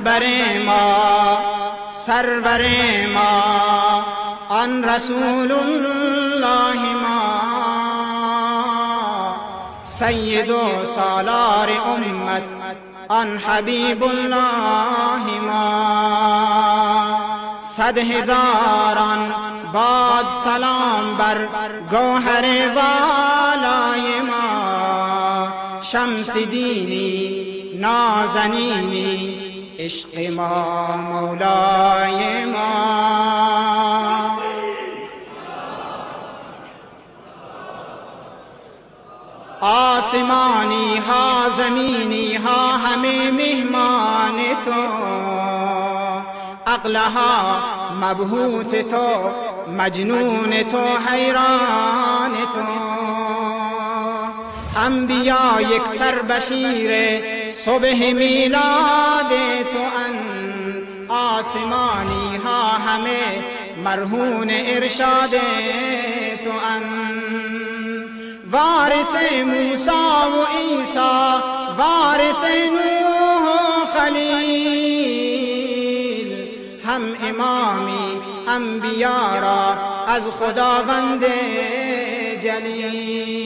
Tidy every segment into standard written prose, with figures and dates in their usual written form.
رهبر ما سرور ما آن رسول الله ما سید و سالار امت آن حبیب الله ما 100 هزاران باد سلام بر گوهر والای ما شمس دینی نازنینی عشق ما مولای ما آسمانی ها زمینی ها همه مهمان تو عقلها مبهوت تو مجنون تو حیران تو انبیا یک سر بشیر صبح میلاد تو ان آسمانی ها همه مرهون ارشاد تو ان وارث موسی و عیسی وارث نوح و خلیل هم امامی انبیا را از خداوند جلیل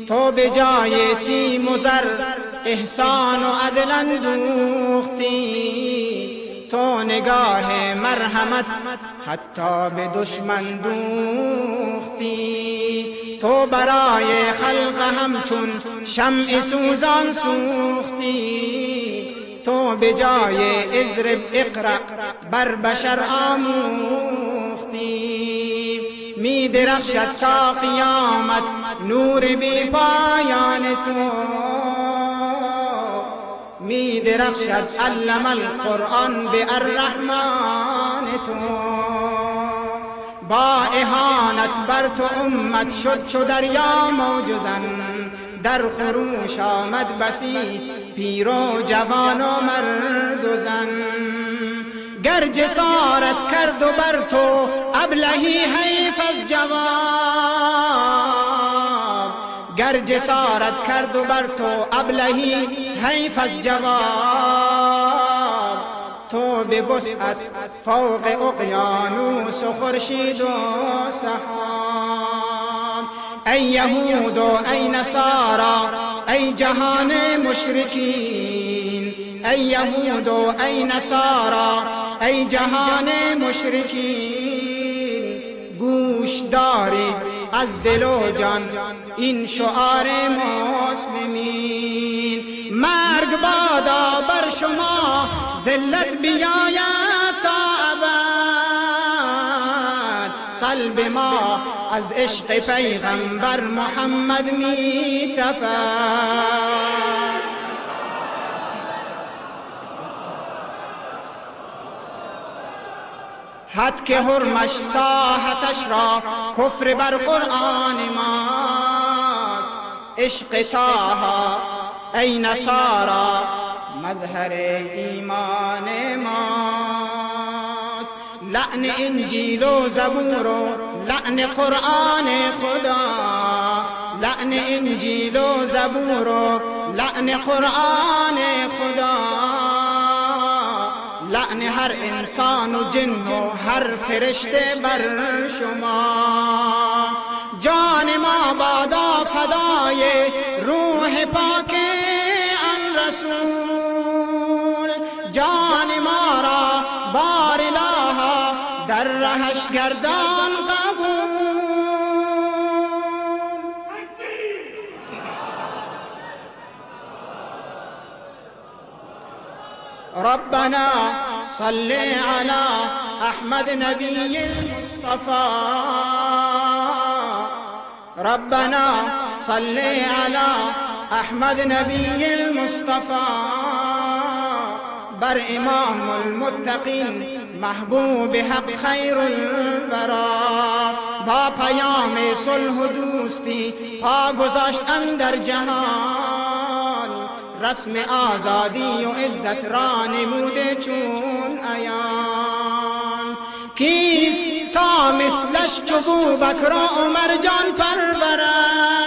تو به جای سیم و زر احسان و عدل اندوختی تو نگاه مرحمت حتی به دشمن دوختی تو برای خلق همچون شمع سوزان سوختی تو به جای اضرب اقرأ بر بشر آموختی می درخشد تا قیامت نور بی پایان تو می درخشد علم القرآن به الرحمن تو با اهانت بر تو امت شد چو دریا موج زن در خروش آمد بسی پیر و جوان و مرد و زن گر جسارت کرد و بر تو ابلهی حیف از جواب گر جسارت کرد و بر تو ابلهی حیف از جواب تو به وسعت فوق اقیانوس و خورشید و سحاب ای یهود و ای نصارا ای جهان مشرکین ای یهود و ای نصارا ای جهان مشرکین گوش دارید از دل و جان این شعار مسلمین مرگ بادا بر شما ذلت بیاید تا ابد قلب ما از عشق پیغمبر محمد می تپد حد که حرمش ساحتش را کفر بر قرآن ماست عشق طه ای نصارا مظهر ایمان ماست لعن انجیل و زبور و لعن قرآن خدا لعن انجیل و زبور و لعن قرآن خدا لعن هر انسان و جن و هر فرشته بر شما جان ما بادا فدای روح پاک آن رسول جان ما را بار الها در رهش گردان قبول ربنا صل على احمد نبی المصطفى ربنا صل على احمد نبی المصطفى بر امام المتقین محبوب حق خیر الورا با پیام صلح و دوستی پا گذاشت اندر جهان رسم آزادی و عزت را نموده چون عیان کیست تا مثلش چو بوبکر و عمر جان پرورد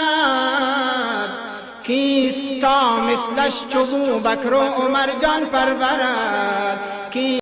کیست تا مثلش چو بوبکر و عمر جان پرورد؟